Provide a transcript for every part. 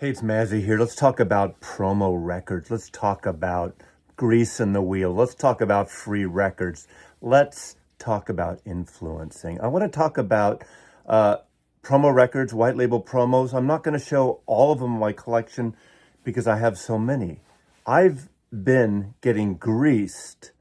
Hey, it's Mazzy here. Let's talk about promo records. Let's talk about greasing the wheel. Let's talk about free records. Let's talk about influencing. I want to talk about promo records, white label promos. I'm not going to show all of them in my collection because I have so many. I've been getting greased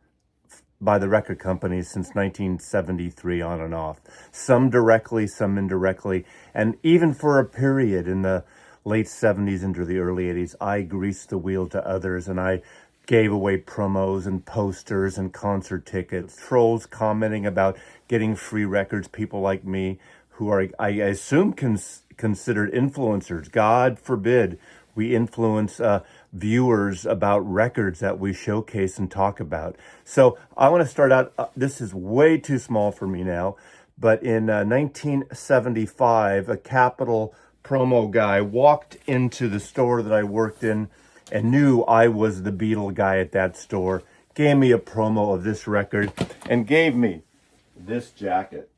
by the record companies since 1973 on and off. Some directly, some indirectly. And even for a period in the late 70s into the early 80s, I greased the wheel to others and I gave away promos and posters and concert tickets. Trolls commenting about getting free records, people like me who are, I assume, considered influencers. God forbid we influence viewers about records that we showcase and talk about. So I want to start out, this is way too small for me now, but in 1975, a Capitol promo guy walked into the store that I worked in and knew I was the Beatle guy at that store, gave me a promo of this record, and gave me this jacket.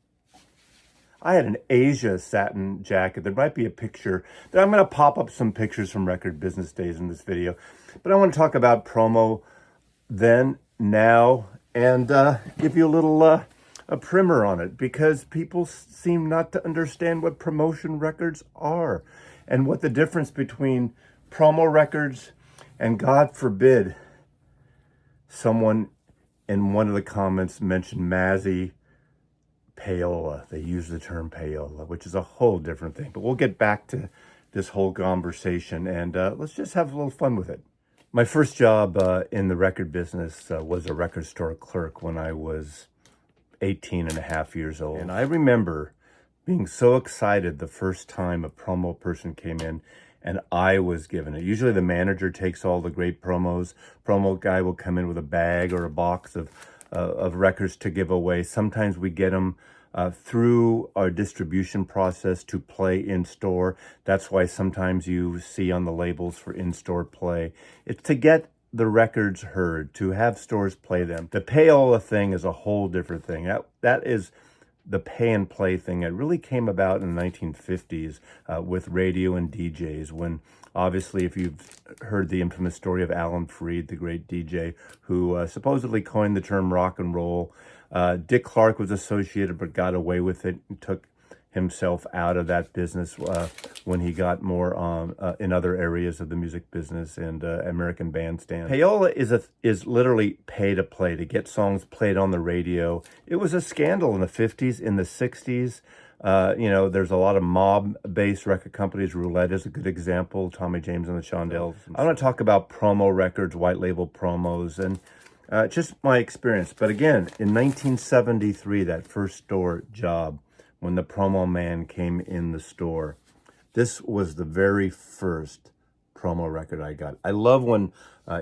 I had an Asia satin jacket. There might be a picture. I'm going to pop up some pictures from Record Business Days in this video. But I want to talk about promo then, now, and give you a little a primer on it, because people seem not to understand what promotion records are and what the difference between promo records and, God forbid, someone in one of the comments mentioned Mazzy payola. They use the term payola, which is a whole different thing. But we'll get back to this whole conversation and let's just have a little fun with it. My first job in the record business was a record store clerk when I was 18 and a half years old. And I remember being so excited the first time a promo person came in and I was given it. Usually the manager takes all the great promos. Promo guy will come in with a bag or a box of records to give away. Sometimes we get them through our distribution process to play in store. That's why sometimes you see on the labels for in-store play. It's to get the records heard, to have stores play them. The payola thing is a whole different thing. That is the pay and play thing. It really came about in the 1950s with radio and DJs, when obviously, if you've heard the infamous story of Alan Freed, the great DJ, who supposedly coined the term rock and roll. Dick Clark was associated but got away with it and took himself out of that business when he got more in other areas of the music business and American Bandstand. Payola is literally pay to play, to get songs played on the radio. It was a scandal in the 50s, in the 60s. There's a lot of mob-based record companies. Roulette is a good example. Tommy James and the Shondells. I want to talk about promo records, white label promos, and just my experience. But again, in 1973, that first store job, when the promo man came in the store, this was the very first promo record I got. I love when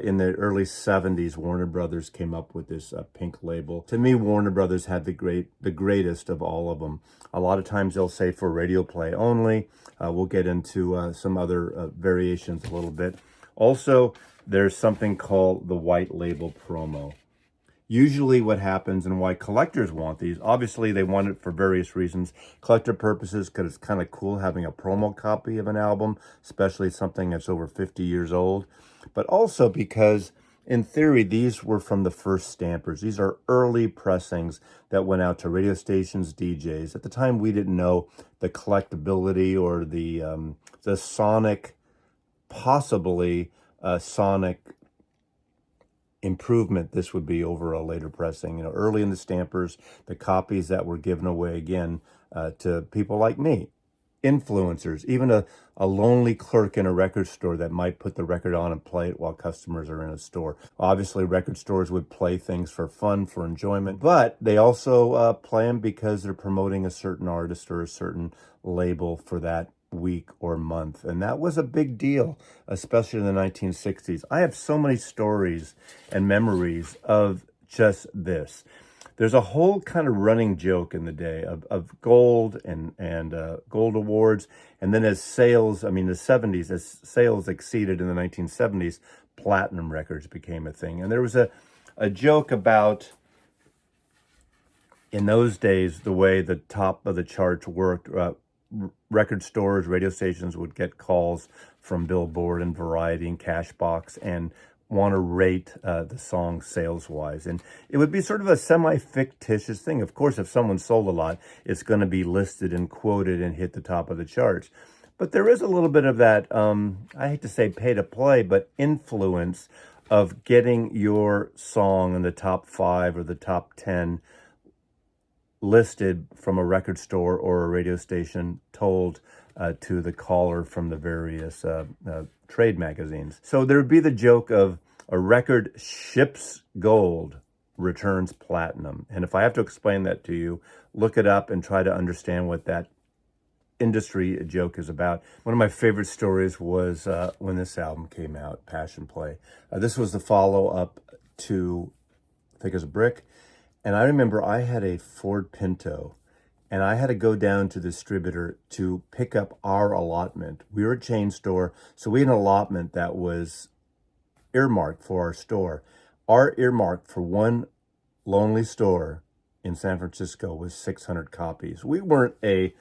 in the early 70s, Warner Brothers came up with this pink label. To me, Warner Brothers had the greatest of all of them. A lot of times they'll say for radio play only. We'll get into some other variations a little bit. Also, there's something called the white label promo. Usually what happens, and why collectors want these, obviously they want it for various reasons. Collector purposes, because it's kind of cool having a promo copy of an album, especially something that's over 50 years old. But also because, in theory, these were from the first stampers. These are early pressings that went out to radio stations, DJs. At the time, we didn't know the collectability or the sonic, possibly sonic improvement this would be over a later pressing. Early in the stampers, the copies that were given away again to people like me, influencers, even a lonely clerk in a record store that might put the record on and play it while customers are in a store. Obviously, record stores would play things for fun, for enjoyment, but they also play them because they're promoting a certain artist or a certain label for that week or month. And that was a big deal, especially in the 1960s. I have so many stories and memories of just this. There's a whole kind of running joke in the day of gold and gold awards. And then as sales, the 70s, as sales exceeded in the 1970s, platinum records became a thing. And there was a joke about, in those days, the way the top of the charts worked. Record stores, radio stations would get calls from Billboard and Variety and Cashbox and want to rate the song sales-wise. And it would be sort of a semi-fictitious thing. Of course, if someone sold a lot, it's going to be listed and quoted and hit the top of the charts. But there is a little bit of that, I hate to say pay to play, but influence of getting your song in the top 5 or the top 10 listed from a record store or a radio station, told to the caller from the various trade magazines. So there would be the joke of a record ships gold, returns platinum. And if I have to explain that to you, look it up and try to understand what that industry joke is about. One of my favorite stories was when this album came out, Passion Play. This was the follow-up to Thick as a Brick. And I remember I had a Ford Pinto, and I had to go down to the distributor to pick up our allotment. We were a chain store, so we had an allotment that was earmarked for our store. Our earmark for one lonely store in San Francisco was 600 copies. We weren't a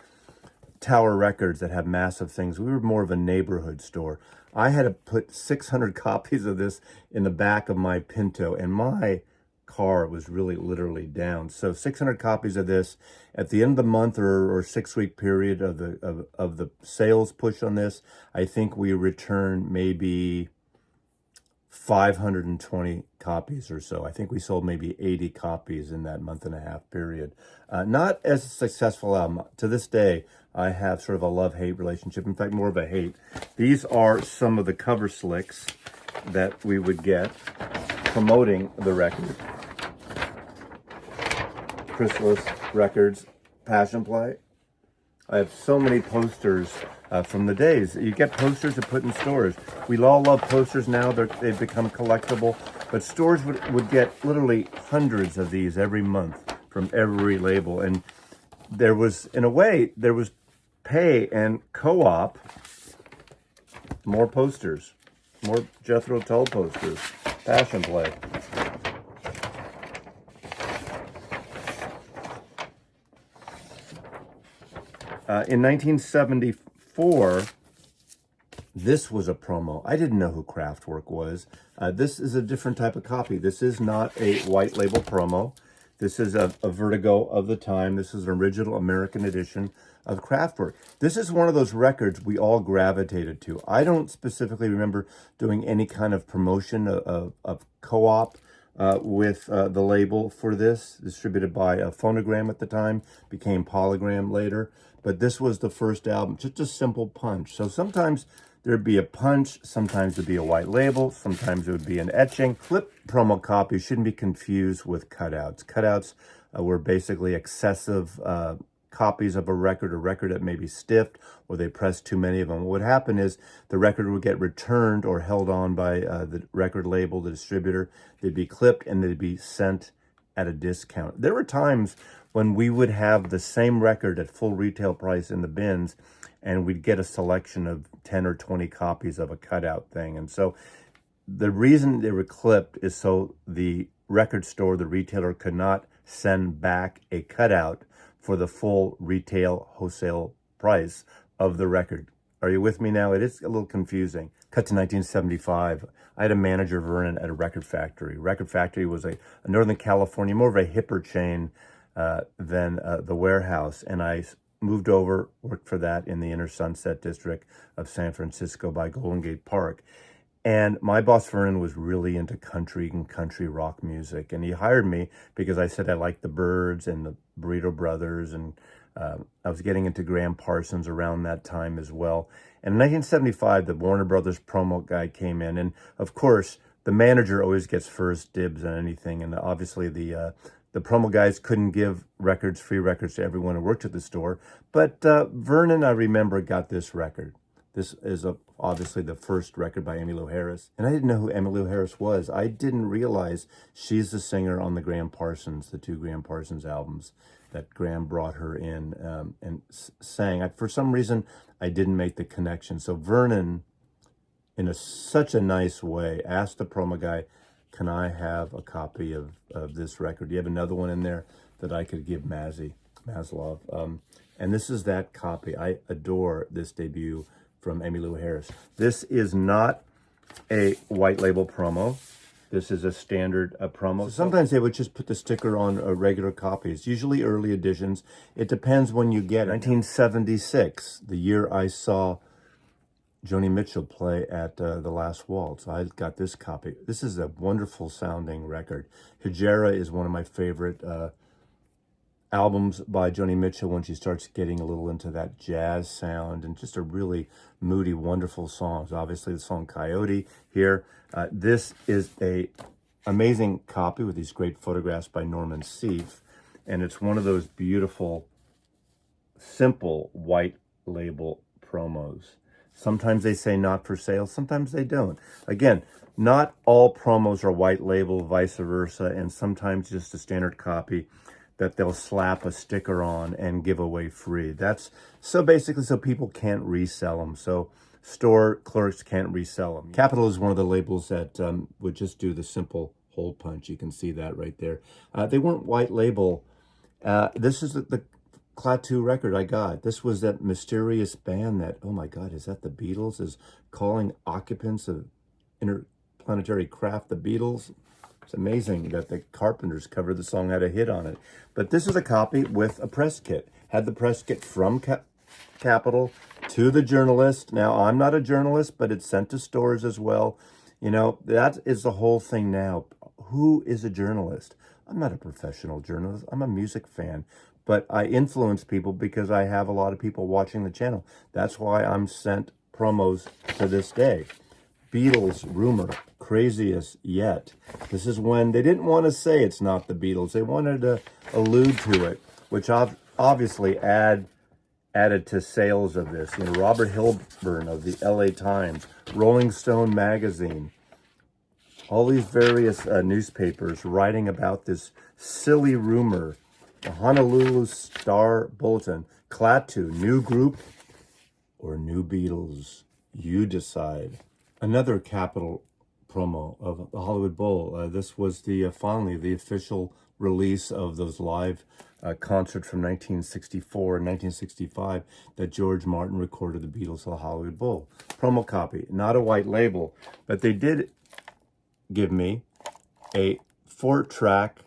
Tower Records that have massive things. We were more of a neighborhood store. I had to put 600 copies of this in the back of my Pinto, and my car was really literally down. So 600 copies of this at the end of the month or 6-week period of the sales push on this. I think we returned maybe 520 copies or so. I think we sold maybe 80 copies in that month and a half period. Not as a successful album. To this day, I have sort of a love-hate relationship. In fact, more of a hate. These are some of the cover slicks that we would get promoting the record. Chrysalis Records, Passion Play. I have so many posters from the days. You get posters to put in stores. We all love posters now. They've become collectible. But stores would get literally hundreds of these every month from every label. And there was, in a way, there was pay and co-op, more posters, more Jethro Tull posters, Passion Play. In 1974, this was a promo. I didn't know who Kraftwerk was. This is a different type of copy. This is not a white label promo. This is a Vertigo of the time. This is an original American edition of Kraftwerk. This is one of those records we all gravitated to. I don't specifically remember doing any kind of promotion of co-op with the label for this, distributed by Phonogram at the time, became Polygram later. But this was the first album, just a simple punch. So sometimes there'd be a punch, sometimes it'd be a white label, sometimes it would be an etching. Flip promo copies shouldn't be confused with cutouts. Cutouts were basically excessive copies of a record that may be stiffed, or they pressed too many of them. What would happen is the record would get returned or held on by the record label, the distributor. They'd be clipped and they'd be sent at a discount. There were times when we would have the same record at full retail price in the bins, and we'd get a selection of 10 or 20 copies of a cutout thing. And so the reason they were clipped is so the record store, the retailer, could not send back a cutout for the full retail wholesale price of the record. Are you with me now? It is a little confusing. Cut to 1975. I had a manager, Vernon, at a record factory. Record Factory was a Northern California, more of a hipper chain than the Warehouse. And I moved over, worked for that in the inner Sunset District of San Francisco by Golden Gate Park. And my boss, Vernon, was really into country and country rock music. And he hired me because I said I liked the Byrds and the Burrito Brothers. And I was getting into Graham Parsons around that time as well. And in 1975, the Warner Brothers promo guy came in. And of course, the manager always gets first dibs on anything. And obviously the promo guys couldn't give records, free records, to everyone who worked at the store. But Vernon, I remember, got this record. This is obviously the first record by Emmylou Harris. And I didn't know who Emmylou Harris was. I didn't realize she's the singer on the Graham Parsons, the 2 Graham Parsons albums that Graham brought her in and sang. For some reason, I didn't make the connection. So Vernon, in such a nice way, asked the promo guy, can I have a copy of this record? Do you have another one in there that I could give Maslov? And this is that copy. I adore this debut from Emmylou Harris. This is not a white label promo. This is a standard promo. So sometimes they would just put the sticker on regular copies, usually early editions. It depends when you get it. 1976, the year I saw Joni Mitchell play at the Last Waltz. I got this copy. This is a wonderful sounding record. Hejera is one of my favorite albums by Joni Mitchell when she starts getting a little into that jazz sound, and just a really moody, wonderful songs. Obviously the song Coyote here. This is a amazing copy with these great photographs by Norman Seeff, and it's one of those beautiful, simple white label promos. Sometimes they say not for sale, sometimes they don't. Again, not all promos are white label, vice versa, and sometimes just a standard copy that they'll slap a sticker on and give away free. That's so basically so people can't resell them. So store clerks can't resell them. Capitol is one of the labels that would just do the simple hole punch. You can see that right there. They weren't white label. This is the Klaatu record I got. This was that mysterious band that, oh my God, is that the Beatles? Is calling occupants of interplanetary craft the Beatles? It's amazing that the Carpenters covered the song, had a hit on it. But this is a copy with a press kit. Had the press kit from Capitol to the journalist. Now, I'm not a journalist, but it's sent to stores as well. You know, that is the whole thing now. Who is a journalist? I'm not a professional journalist. I'm a music fan. But I influence people because I have a lot of people watching the channel. That's why I'm sent promos to this day. Beatles rumor, craziest yet. This is when they didn't want to say it's not the Beatles. They wanted to allude to it, which obviously added to sales of this. You know, Robert Hilburn of the LA Times, Rolling Stone magazine, all these various newspapers writing about this silly rumor. The Honolulu Star Bulletin, Klaatu, new group or new Beatles? You decide. Another Capitol promo of the Hollywood Bowl. This was finally the official release of those live concerts from 1964 and 1965 that George Martin recorded the Beatles at the Hollywood Bowl. Promo copy, not a white label, but they did give me a 8-track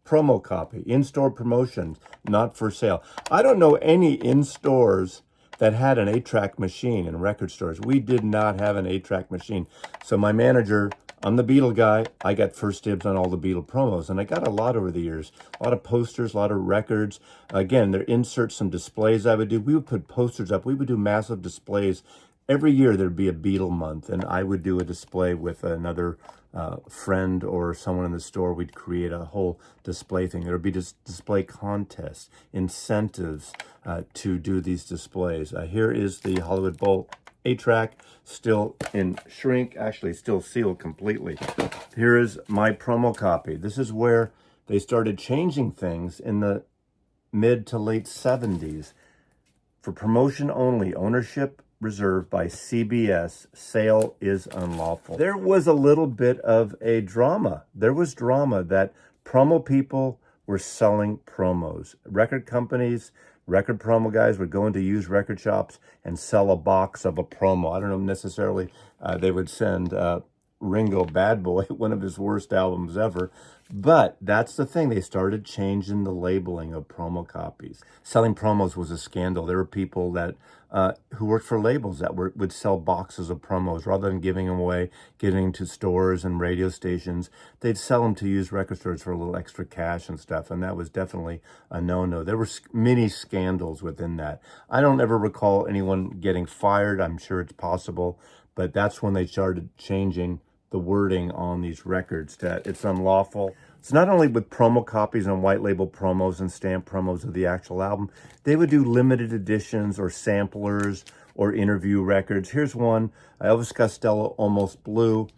promo copy, in-store promotions, not for sale. I don't know any in-stores that had an 8-track machine in record stores. We did not have an 8-track machine. So my manager, I'm the Beatle guy, I got first dibs on all the Beatle promos, and I got a lot over the years. A lot of posters, a lot of records. Again, their inserts, some displays I would do. We would put posters up. We would do massive displays. Every year there'd be a Beatle month, and I would do a display with another friend or someone in the store. We'd create a whole display thing. There would be display contests, incentives to do these displays. Here is the Hollywood Bowl 8-track, still in shrink, actually still sealed completely. Here is my promo copy. This is where they started changing things in the mid to late 70s. For promotion only, ownership reserved by CBS, sale is unlawful. There was a little bit of a drama. There was drama that promo people were selling promos. Record companies, record promo guys would go into used record shops and sell a box of a promo. I don't know necessarily they would send Ringo Bad Boy, one of his worst albums ever. But that's the thing. They started changing the labeling of promo copies. Selling promos was a scandal. There were people that who worked for labels that would sell boxes of promos rather than giving them away, giving to stores and radio stations. They'd sell them to used record stores for a little extra cash and stuff, and that was definitely a no-no. There were many scandals within that. I don't ever recall anyone getting fired. I'm sure it's possible, but that's when they started changing the wording on these records that it's unlawful. It's not only with promo copies and white label promos and stamp promos of the actual album. They would do limited editions or samplers or interview records. Here's one, Elvis Costello, Almost Blue.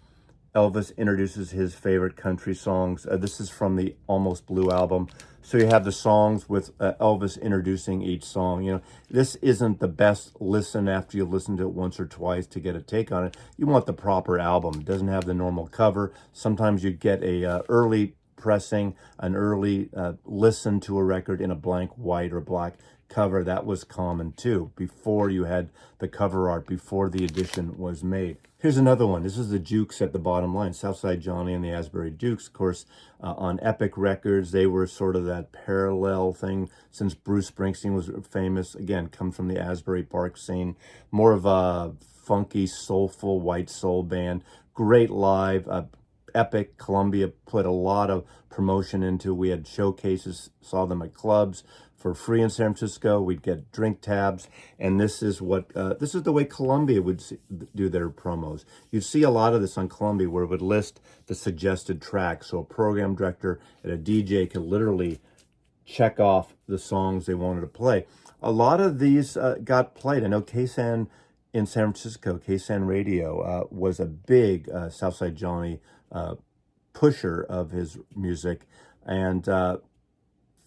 Elvis introduces his favorite country songs. This is from the Almost Blue album. So you have the songs with Elvis introducing each song. You know, this isn't the best listen after you listen to it once or twice to get a take on it. You want the proper album. It doesn't have the normal cover. Sometimes you get a early pressing, an early listen to a record in a blank white or black cover. That was common too, before you had the cover art, before the edition was made. Here's another one. This is the Jukes at the bottom line, Southside Johnny and the Asbury Jukes. Of course, on Epic Records, they were sort of that parallel thing since Bruce Springsteen was famous. Again, come from the Asbury Park scene, more of a funky, soulful, white soul band. Great live. Epic, Columbia put a lot of promotion into. We had showcases, saw them at clubs for free in San Francisco. We'd get drink tabs, and this is the way Columbia would do their promos. You'd see a lot of this on Columbia, where it would list the suggested tracks, so a program director and a DJ could literally check off the songs they wanted to play. A lot of these got played. I know KSAN in San Francisco, KSAN Radio, was a big Southside Johnny pusher of his music, and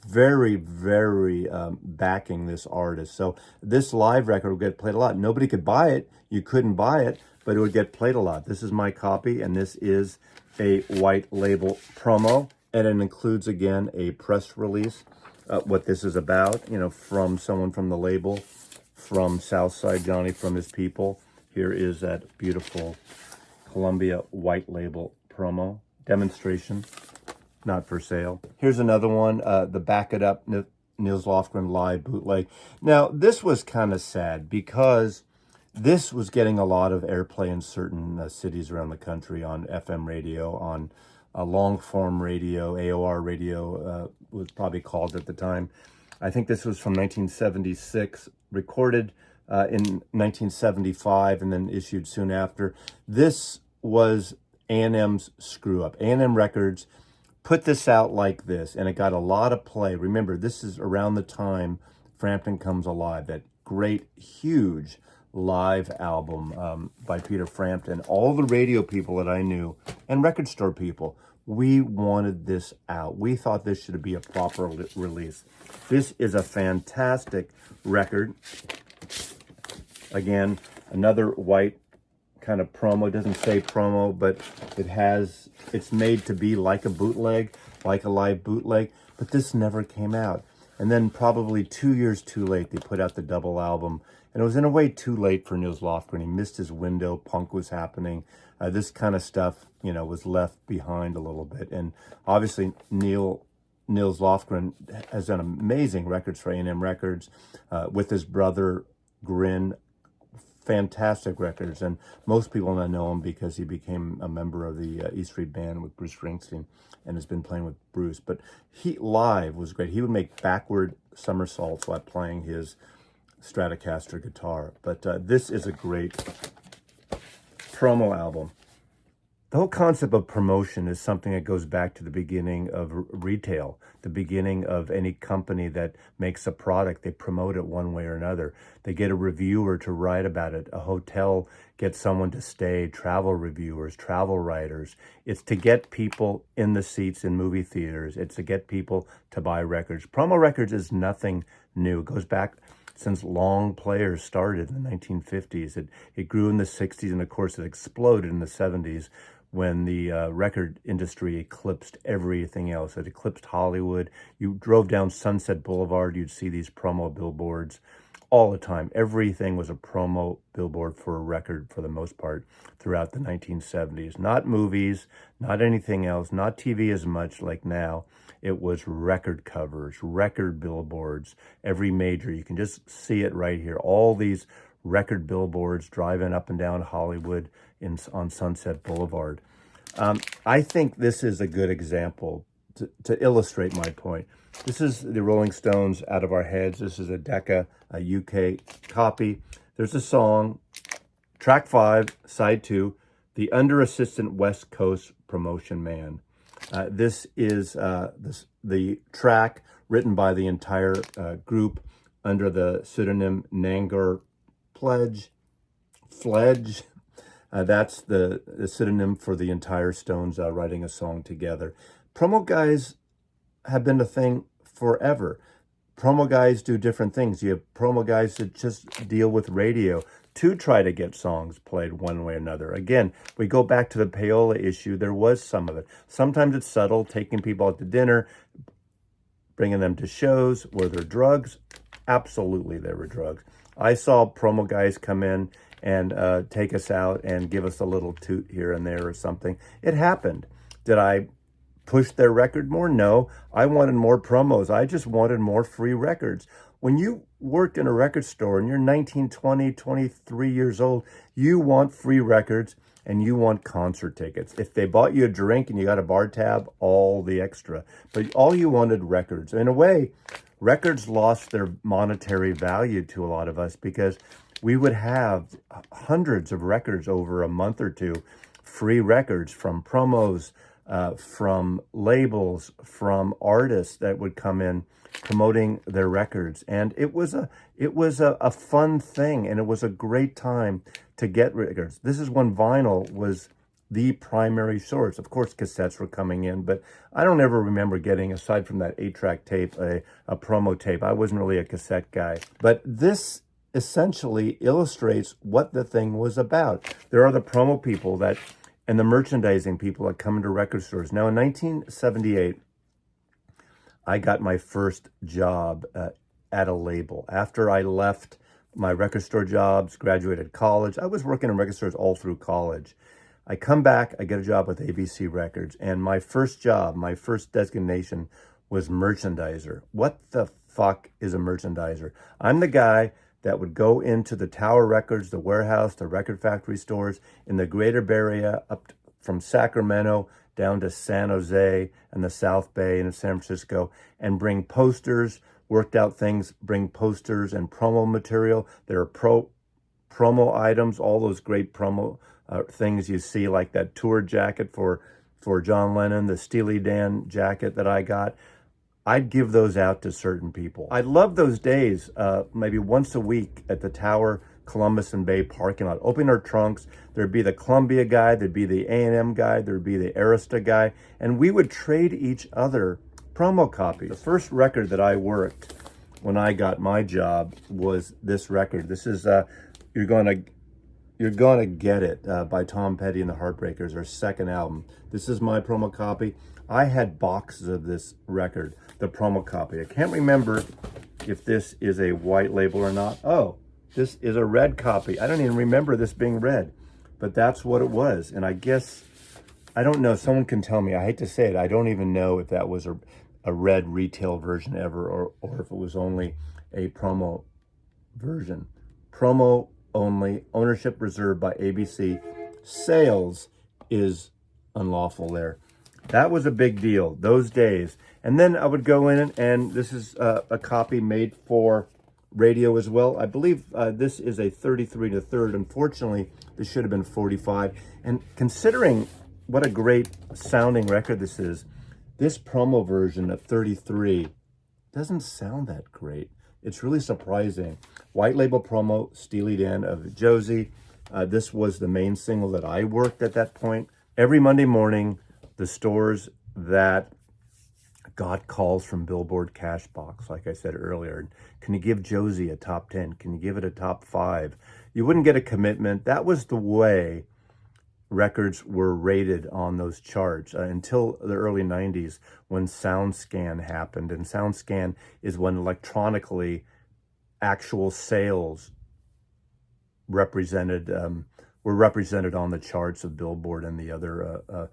very, very backing this artist. So this live record would get played a lot. Nobody could buy it. You couldn't buy it, but it would get played a lot. This is my copy, and this is a white label promo, and it includes, again, a press release, what this is about, from someone from the label, from Southside Johnny, from his people. Here is that beautiful Columbia white label promo demonstration, not for sale. Here's another one, the Back It Up Nils Lofgren live bootleg. Now, this was kind of sad because this was getting a lot of airplay in certain cities around the country on FM radio, on long form radio, AOR radio was probably called at the time. I think this was from 1976, recorded in 1975 and then issued soon after. This was A&M's screw up. A&M Records put this out like this, and it got a lot of play. Remember, this is around the time Frampton Comes Alive, that great, huge live album by Peter Frampton. All the radio people that I knew, and record store people, we wanted this out. We thought this should be a proper release. This is a fantastic record. Again, another white kind of promo. It doesn't say promo, but it's made to be like a bootleg, like a live bootleg, but this never came out. And then probably 2 years too late, they put out the double album. And it was in a way too late for Nils Lofgren. He missed his window. Punk was happening. This kind of stuff, was left behind a little bit. And obviously Nils Lofgren has done amazing records for A&M Records with his brother Grin. Fantastic records, and most people now know him because he became a member of the E Street Band with Bruce Springsteen and has been playing with Bruce. But he live was great. He would make backward somersaults while playing his Stratocaster guitar. But this is a great promo album. The whole concept of promotion is something that goes back to the beginning of retail, the beginning of any company that makes a product. They promote it one way or another. They get a reviewer to write about it. A hotel gets someone to stay, travel reviewers, travel writers. It's to get people in the seats in movie theaters. It's to get people to buy records. Promo records is nothing new. It goes back since long players started in the 1950s. It grew in the 60s, and of course it exploded in the 70s. When the record industry eclipsed everything else. It eclipsed Hollywood. You drove down Sunset Boulevard, you'd see these promo billboards all the time. Everything was a promo billboard for a record for the most part throughout the 1970s. Not movies, not anything else, not TV as much like now. It was record covers, record billboards, every major. You can just see it right here. All these record billboards driving up and down Hollywood on Sunset Boulevard. I think this is a good example to illustrate my point. This is the Rolling Stones, Out of Our Heads. This is a Decca, a UK copy. There's a song, track 5, side 2, The Under-Assistant West Coast Promotion Man. This is the track written by the entire group under the pseudonym Nangar Fledge. That's the pseudonym for the entire Stones writing a song together. Promo guys have been a thing forever. Promo guys do different things. You have promo guys that just deal with radio to try to get songs played one way or another. Again, we go back to the payola issue. There was some of it. Sometimes it's subtle, taking people out to dinner, bringing them to shows where there are drugs. Absolutely, they were drugs. I saw promo guys come in and take us out and give us a little toot here and there or something. It happened. Did I push their record more? No, I wanted more promos. I just wanted more free records. When you work in a record store and you're 19, 20, 23 years old, you want free records and you want concert tickets. If they bought you a drink and you got a bar tab, all the extra. But all you wanted records. In a way, records lost their monetary value to a lot of us because we would have hundreds of records over a month or two, free records from promos, from labels, from artists that would come in promoting their records. And it was a fun thing, and it was a great time to get records. This is when vinyl was the primary source. Of course, cassettes were coming in, but I don't ever remember getting, aside from that 8-track tape, a promo tape. I wasn't really a cassette guy. But this essentially illustrates what the thing was about. There are the promo people that, and the merchandising people that come into record stores. Now, in 1978, I got my first job at a label. After I left my record store jobs, graduated college, I was working in record stores all through college. I come back, I get a job with ABC Records, and my first job, my first designation was merchandiser. What the fuck is a merchandiser? I'm the guy that would go into the Tower Records, the Warehouse, the Record Factory stores in the greater Bay Area, up from Sacramento down to San Jose and the South Bay and San Francisco, and bring posters, worked out things, bring posters and promo material. There are promo items, all those great promo things you see, like that tour jacket for John Lennon, the Steely Dan jacket that I got. I'd give those out to certain people. I love those days, maybe once a week at the Tower, Columbus and Bay parking lot. Open our trunks. There'd be the Columbia guy, there'd be the A&M guy, there'd be the Arista guy, and we would trade each other promo copies. The first record that I worked when I got my job was this record. This is You're Gonna Get It by Tom Petty and the Heartbreakers, their second album. This is my promo copy. I had boxes of this record, the promo copy. I can't remember if this is a white label or not. Oh, this is a red copy. I don't even remember this being red, but that's what it was. And I guess, I don't know, someone can tell me. I hate to say it, I don't even know if that was a red retail version ever, or if it was only a promo version. Promo only, ownership reserved by ABC. Sales is unlawful there. That was a big deal those days. And then I would go in, and this is a copy made for radio as well. I believe this is a 33 to third. Unfortunately, this should have been 45. And considering what a great sounding record this is, this promo version of 33 doesn't sound that great. It's really surprising. White label promo, Steely Dan of Josie. This was the main single that I worked at that point. Every Monday morning, the stores that got calls from Billboard Cashbox, like I said earlier. Can you give Josie a top 10? Can you give it a top 5? You wouldn't get a commitment. That was the way records were rated on those charts until the early 90s, when SoundScan happened. And SoundScan is when electronically actual sales were represented on the charts of Billboard and the other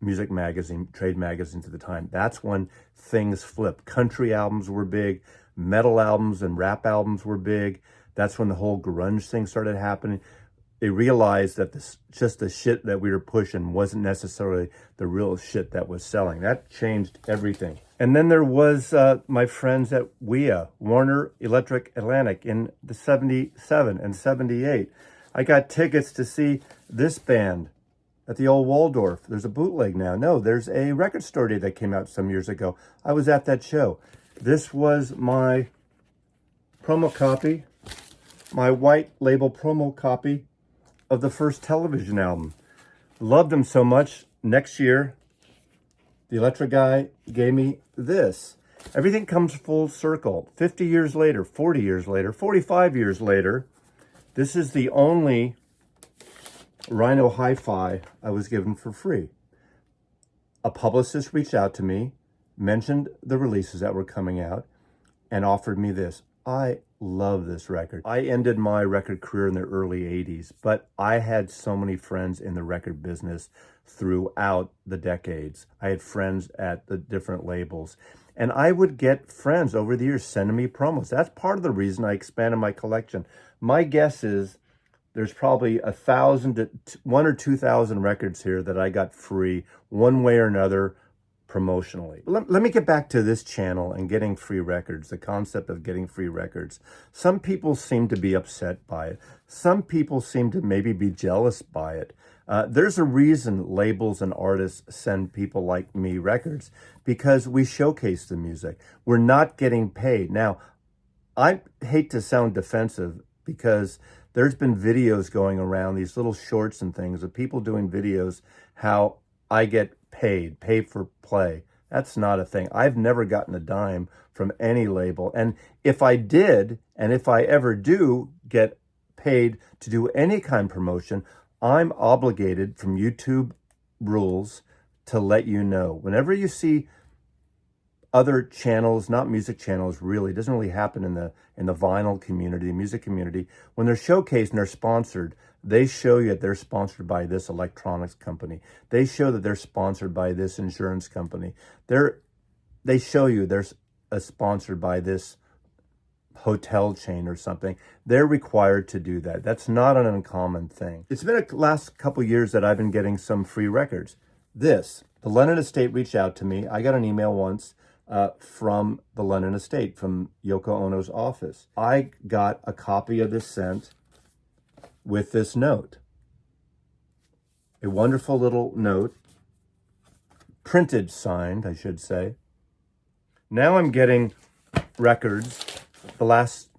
music magazine, trade magazines at the time. That's when things flipped. Country albums were big, metal albums and rap albums were big. That's when the whole grunge thing started happening. They realized that just the shit that we were pushing wasn't necessarily the real shit that was selling. That changed everything. And then there was my friends at WEA, Warner Electric Atlantic, in the 77 and 78. I got tickets to see this band at the old Waldorf. There's a bootleg now. No, there's a record store day that came out some years ago. I was at that show. This was my promo copy, my white label promo copy of the first Television album. Loved them so much. Next year, the electric guy gave me this. Everything comes full circle. 50 years later, 40 years later, 45 years later, this is the only Rhino hi-fi I was given for free. A publicist reached out to me, mentioned the releases that were coming out, and offered me this. I love this record. I ended my record career in the early 80s, but I had so many friends in the record business throughout the decades. I had friends at the different labels, and I would get friends over the years sending me promos. That's part of the reason I expanded my collection. My guess is there's probably 1,000 to 1 or 2,000 records here that I got free one way or another promotionally. Let me get back to this channel and getting free records, the concept of getting free records. Some people seem to be upset by it. Some people seem to maybe be jealous by it. There's a reason labels and artists send people like me records, because we showcase the music. We're not getting paid. Now, I hate to sound defensive, because there's been videos going around, these little shorts and things of people doing videos how I get paid, pay for play. That's not a thing. I've never gotten a dime from any label. And if I did, and if I ever do get paid to do any kind of promotion, I'm obligated from YouTube rules to let you know. Whenever you see other channels, not music channels really, it doesn't really happen in the vinyl community, music community, when they're showcased and they're sponsored, they show you that they're sponsored by this electronics company. They show that they're sponsored by this insurance company. They show you they're sponsored by this hotel chain or something. They're required to do that. That's not an uncommon thing. It's been the last couple years that I've been getting some free records. The Lennon Estate reached out to me. I got an email once from the Lennon Estate, from Yoko Ono's office. I got a copy of this sent with this note. A wonderful little note, printed, signed, I should say. Now I'm getting records. The last,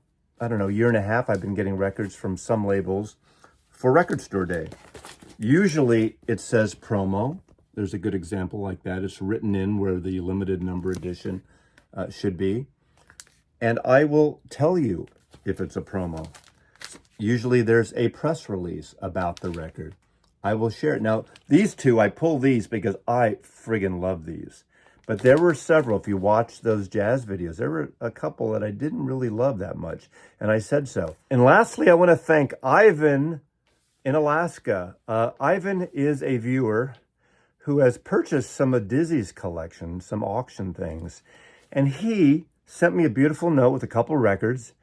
year and a half, I've been getting records from some labels for Record Store Day. Usually it says promo. There's a good example like that. It's written in where the limited number edition should be. And I will tell you if it's a promo. Usually there's a press release about the record. I will share it. Now, these two, I pull these because I friggin' love these. But there were several, if you watch those jazz videos, there were a couple that I didn't really love that much. And I said so. And lastly, I want to thank Ivan in Alaska. Ivan is a viewer who has purchased some of Dizzy's collection, some auction things. And he sent me a beautiful note with a couple records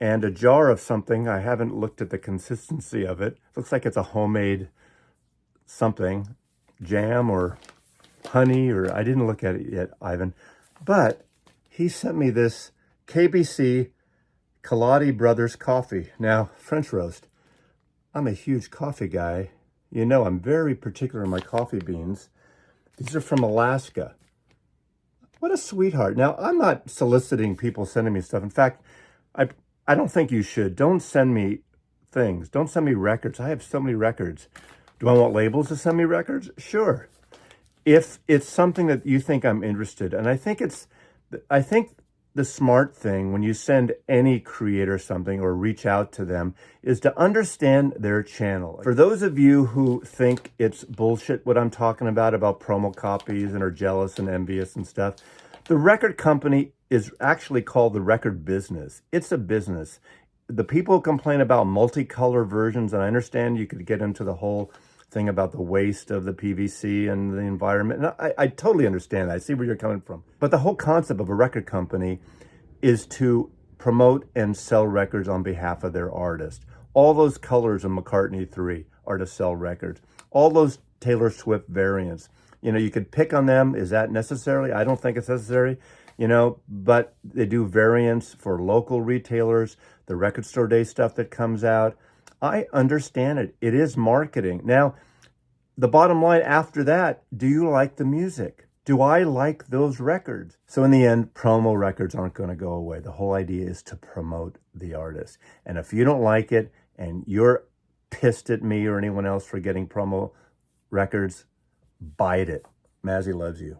and a jar of something. I haven't looked at the consistency of it. Looks like it's a homemade something, jam or honey, or I didn't look at it yet, Ivan. But he sent me this KBC Kaladi Brothers coffee. Now, French roast. I'm a huge coffee guy. You know, I'm very particular in my coffee beans. These are from Alaska. What a sweetheart. Now, I'm not soliciting people sending me stuff. In fact, I don't think you should. Don't send me things. Don't send me records. I have so many records. Do I want labels to send me records? Sure. If it's something that you think I'm interested in. And I think the smart thing when you send any creator something or reach out to them is to understand their channel. For those of you who think it's bullshit what I'm talking about promo copies and are jealous and envious and stuff, the record company is actually called the record business. It's a business. The people who complain about multicolor versions, and I understand you could get into the whole thing about the waste of the PVC and the environment. And I totally understand that. I see where you're coming from. But the whole concept of a record company is to promote and sell records on behalf of their artist. All those colors of McCartney 3 are to sell records. All those Taylor Swift variants. You know, you could pick on them. Is that necessarily? I don't think it's necessary. You know, but they do variants for local retailers, the Record Store Day stuff that comes out. I understand it. It is marketing. Now, the bottom line after that, do you like the music? Do I like those records? So in the end, promo records aren't going to go away. The whole idea is to promote the artist. And if you don't like it and you're pissed at me or anyone else for getting promo records, bite it. Mazzy loves you.